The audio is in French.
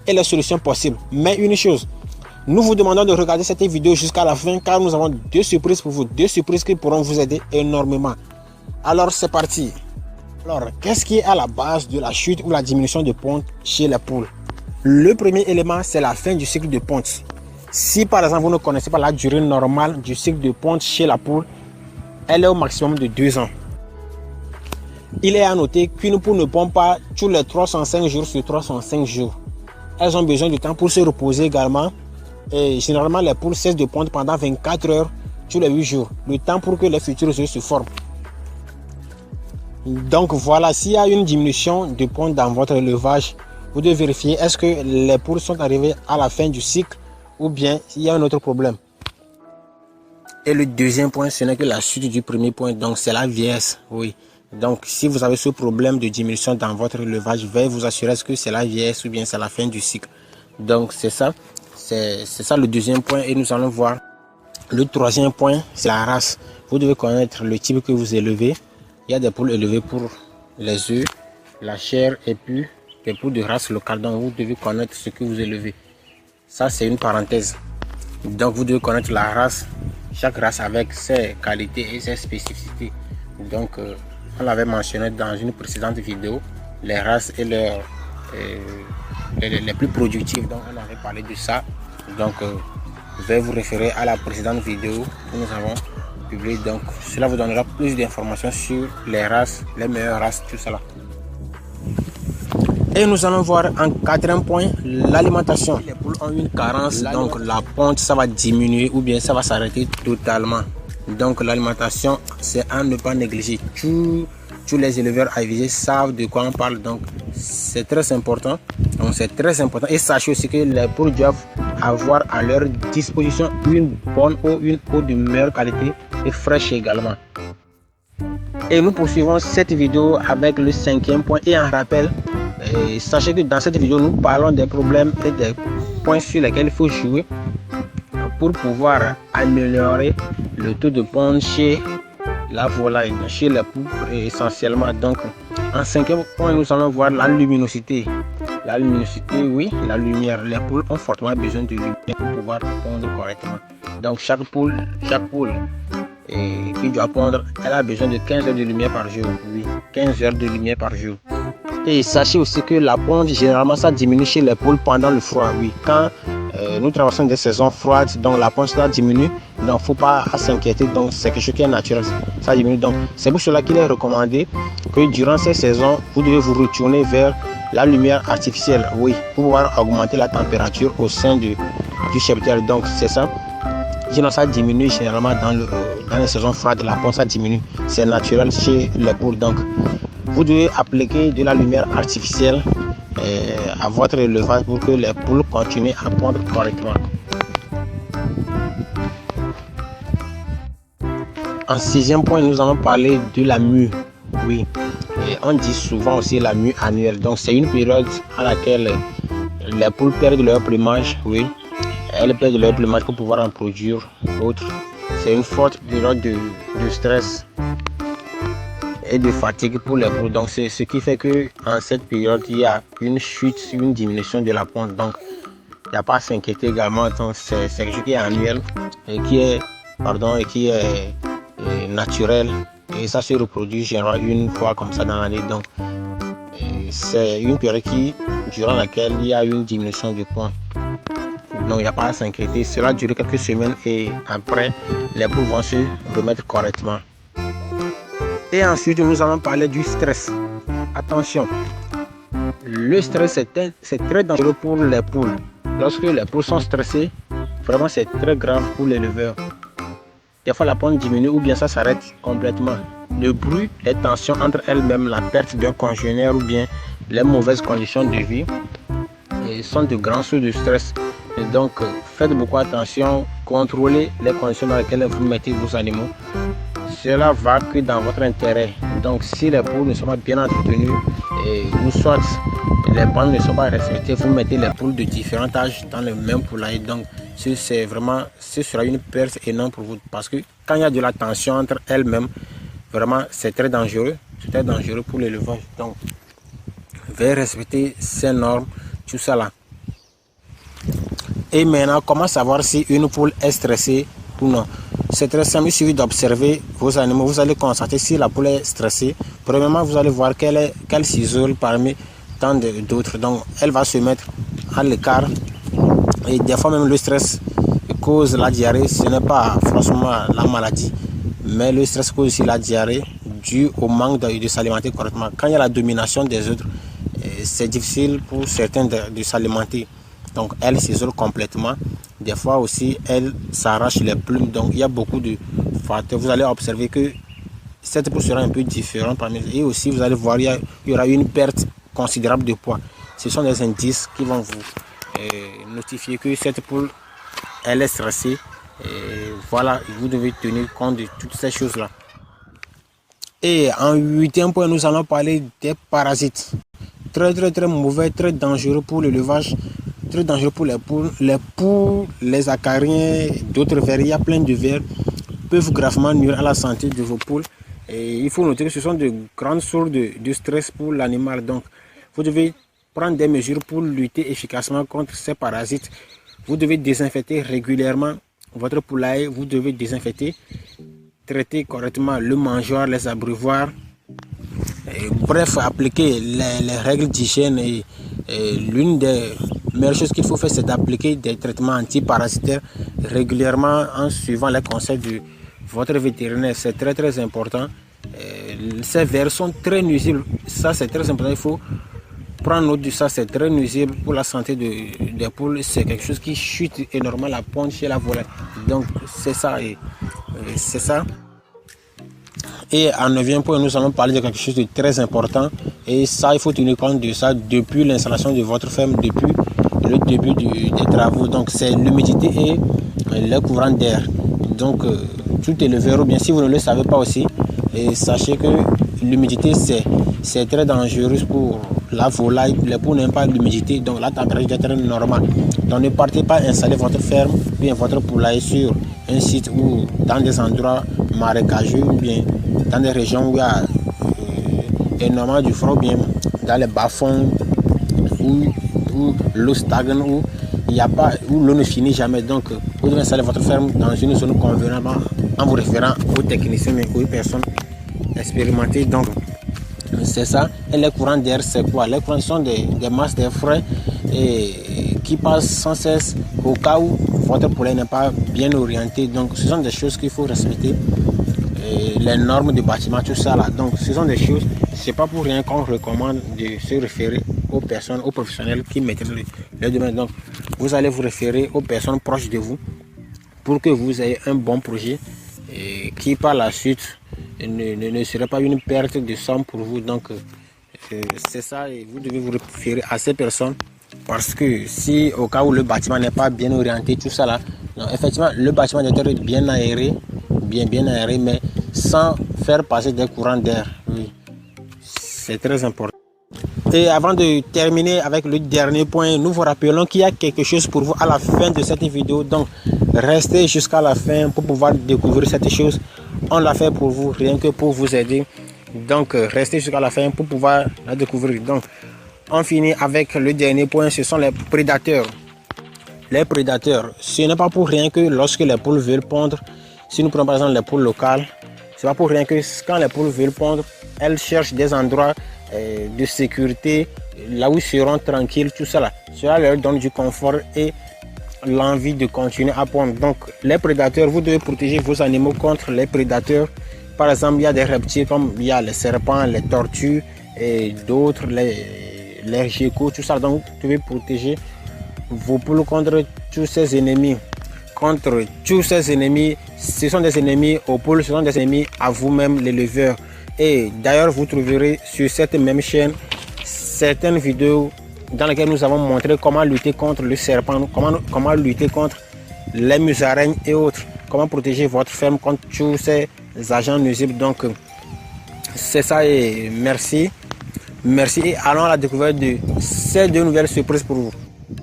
et les solutions possibles. Mais une chose, nous vous demandons de regarder cette vidéo jusqu'à la fin car nous avons deux surprises pour vous, deux surprises qui pourront vous aider énormément. Alors c'est parti. Alors, qu'est-ce qui est à la base de la chute ou la diminution de ponte chez les poules? Le premier élément, c'est la fin du cycle de ponte. Si par exemple vous ne connaissez pas la durée normale du cycle de ponte chez la poule, elle est au maximum de 2 ans. Il est à noter qu'une poule ne pond pas tous les 305 jours sur 305 jours. Elles ont besoin de temps pour se reposer également. Et généralement, les poules cessent de pondre pendant 24 heures tous les 8 jours. Le temps pour que les futurs œufs se forment. Donc voilà, s'il y a une diminution de ponte dans votre élevage, vous devez vérifier est-ce que les poules sont arrivées à la fin du cycle ou bien il y a un autre problème. Et le deuxième point, ce n'est que la suite du premier point, donc c'est la vieillesse. Oui. Donc si vous avez ce problème de diminution dans votre élevage, veuillez vous assurer que c'est la vieillesse ou bien c'est la fin du cycle. Donc c'est ça le deuxième point et nous allons voir. Le troisième point, c'est la race. Vous devez connaître le type que vous élevez. Il y a des poules élevées pour les œufs, la chair et puis des poules de race locale. Donc vous devez connaître ce que vous élevez. Ça c'est une parenthèse. Donc vous devez connaître la race, chaque race avec ses qualités et ses spécificités. Donc on l'avait mentionné dans une précédente vidéo, les races et les plus productives. Donc on avait parlé de ça. Donc je vais vous référer à la précédente vidéo que nous avons publiée. Donc cela vous donnera plus d'informations sur les races, les meilleures races, tout cela. Et nous allons voir en quatrième point l'alimentation. Les poules ont une carence, donc la ponte ça va diminuer ou bien ça va s'arrêter totalement. Donc l'alimentation c'est à ne pas négliger. Tous les éleveurs avisés savent de quoi on parle, donc c'est très important. Et sachez aussi que les poules doivent avoir à leur disposition une bonne eau, une eau de meilleure qualité et fraîche également. Et nous poursuivons cette vidéo avec le cinquième point et en rappel. Et sachez que dans cette vidéo, nous parlons des problèmes et des points sur lesquels il faut jouer pour pouvoir améliorer le taux de ponte chez la volaille, chez les poules essentiellement. Donc, en cinquième point, nous allons voir la luminosité. La luminosité, oui, la lumière. Les poules ont fortement besoin de lumière pour pouvoir pondre correctement. Donc, chaque poule qui doit pondre, elle a besoin de 15 heures de lumière par jour. Oui, 15 heures de lumière par jour. Et sachez aussi que la ponte, généralement, ça diminue chez les poules pendant le froid. Oui, quand nous traversons des saisons froides, donc la ponte ça diminue. Donc, il ne faut pas s'inquiéter. Donc, c'est quelque chose qui est naturel. Ça diminue. Donc, c'est pour cela qu'il est recommandé que durant ces saisons, vous devez vous retourner vers la lumière artificielle. Oui, pour pouvoir augmenter la température au sein du cheptel. Donc, c'est ça. Sinon, ça diminue généralement dans les saisons froides. La ponte, ça diminue. C'est naturel chez les poules. Donc, vous devez appliquer de la lumière artificielle à votre élevage pour que les poules continuent à pondre correctement. En sixième point, nous allons parler de la mue. Oui, et on dit souvent aussi la mue annuelle. Donc c'est une période à laquelle les poules perdent leur plumage. Oui, elles perdent leur plumage pour pouvoir en produire d'autres. C'est une forte période de stress et de fatigue pour les poules. Donc c'est ce qui fait que en cette période il y a une chute, une diminution de la ponte. Donc il n'y a pas à s'inquiéter également. C'est quelque chose qui est annuel et qui est naturel et ça se reproduit généralement une fois comme ça dans l'année. Donc c'est une période durant laquelle il y a une diminution de ponte. Donc il n'y a pas à s'inquiéter. Cela dure quelques semaines et après les poules vont se remettre correctement. Et ensuite, nous allons parler du stress. Attention, le stress c'est très dangereux pour les poules. Lorsque les poules sont stressées, vraiment c'est très grave pour l'éleveur. Des fois la ponte diminue ou bien ça s'arrête complètement. Le bruit, les tensions entre elles-mêmes, la perte d'un congénère ou bien les mauvaises conditions de vie sont de grands sources de stress. Et donc faites beaucoup attention, contrôlez les conditions dans lesquelles vous mettez vos animaux. Cela va que dans votre intérêt. Donc si les poules ne sont pas bien entretenues ou soit les bandes ne sont pas respectées, vous mettez les poules de différents âges dans le même poulailler. Donc ce sera une perte énorme pour vous parce que quand il y a de la tension entre elles-mêmes, vraiment c'est très dangereux. C'est très dangereux pour l'élevage. Donc veuillez respecter ces normes, tout ça là. Et maintenant, comment savoir si une poule est stressée ou non? C'est très simple, il suffit d'observer vos animaux. Vous allez constater si la poule est stressée. Premièrement, vous allez voir qu'elle s'isole parmi tant d'autres. Donc, elle va se mettre à l'écart. Et des fois, même le stress cause la diarrhée. Ce n'est pas forcément la maladie, mais le stress cause aussi la diarrhée dû au manque de s'alimenter correctement. Quand il y a la domination des autres, c'est difficile pour certains de s'alimenter. Donc, elle s'isole complètement. Des fois aussi, elle s'arrache les plumes. Donc, il y a beaucoup de facteurs. Vous allez observer que cette poule sera un peu différente parmi les. Et aussi, vous allez voir, il y aura une perte considérable de poids. Ce sont des indices qui vont vous notifier que cette poule, elle est stressée. Et voilà, vous devez tenir compte de toutes ces choses-là. Et en 8e point, nous allons parler des parasites. Très mauvais, très dangereux pour l'élevage, très dangereux pour les poules, les acariens, d'autres vers. Il y a plein de vers peuvent gravement nuire à la santé de vos poules. Et il faut noter que ce sont de grandes sources de stress pour l'animal. Donc, vous devez prendre des mesures pour lutter efficacement contre ces parasites. Vous devez désinfecter régulièrement votre poulailler. Vous devez désinfecter, traiter correctement le mangeoire, les abreuvoirs. Bref, appliquer les règles d'hygiène. Et l'une des meilleures choses qu'il faut faire, c'est d'appliquer des traitements antiparasitaires régulièrement en suivant les conseils de votre vétérinaire. C'est très important. Ces vers sont très nuisibles. Ça, c'est très important. Il faut prendre note de ça. C'est très nuisible pour la santé des poules. C'est quelque chose qui chute énormément la ponte chez la volaille. Donc, c'est ça. C'est ça. Et en 9e point, nous allons parler de quelque chose de très important. Et ça, il faut tenir compte de ça depuis l'installation de votre ferme, depuis le début des travaux. Donc, c'est l'humidité et le courant d'air. Donc, tout éleveur, ou bien si vous ne le savez pas aussi, et sachez que l'humidité, c'est très dangereux pour la volaille. Les poules n'aiment pas l'humidité, donc la température est très normale. Donc, ne partez pas installer votre ferme, ou bien votre poulailler sur un site ou dans des endroits marécageux, ou bien dans des régions où il y a énormément du froid, bien dans les bas-fonds où l'eau stagne, où l'eau ne finit jamais. Donc, vous devez installer votre ferme dans une zone convenable en vous référant aux techniciens et aux personnes expérimentées. Donc, c'est ça. Et les courants d'air, c'est quoi? Les courants sont des masses d'air frais et qui passent sans cesse au cas où votre poulailler n'est pas bien orienté. Donc, ce sont des choses qu'il faut respecter. Les normes de bâtiment, tout ça là. Donc, ce sont des choses, c'est pas pour rien qu'on recommande de se référer aux personnes, aux professionnels qui mettent le domaine. Donc, vous allez vous référer aux personnes proches de vous pour que vous ayez un bon projet et qui par la suite ne serait pas une perte de somme pour vous. Donc, c'est ça, et vous devez vous référer à ces personnes parce que si au cas où le bâtiment n'est pas bien orienté, tout ça là, non, effectivement, le bâtiment doit être bien aéré, bien aéré, mais sans faire passer des courants d'air. Oui, c'est très important. Et avant de terminer avec le dernier point, nous vous rappelons qu'il y a quelque chose pour vous à la fin de cette vidéo. Donc, restez jusqu'à la fin pour pouvoir découvrir cette chose. On l'a fait pour vous, rien que pour vous aider. Donc, restez jusqu'à la fin pour pouvoir la découvrir. Donc, on finit avec le dernier point, ce sont les prédateurs. Les prédateurs, ce n'est pas pour rien que lorsque les poules veulent pondre, si nous prenons par exemple les poules locales, c'est pas pour rien que quand les poules veulent pondre, elles cherchent des endroits de sécurité, là où ils seront tranquilles, tout ça là. Cela leur donne du confort et l'envie de continuer à pondre. Donc, les prédateurs, vous devez protéger vos animaux contre les prédateurs. Par exemple, il y a des reptiles comme il y a les serpents, les tortues et d'autres, les geckos, tout ça. Donc, vous devez protéger vos poules contre tous ces ennemis. Contre tous ces ennemis, ce sont des ennemis aux poules, ce sont des ennemis à vous-même, l'éleveur. Et d'ailleurs, vous trouverez sur cette même chaîne certaines vidéos dans lesquelles nous avons montré comment lutter contre le serpent, comment lutter contre les musaraignes et autres, comment protéger votre ferme contre tous ces agents nuisibles. Donc, c'est ça et merci. Merci et allons à la découverte de ces deux nouvelles surprises pour vous.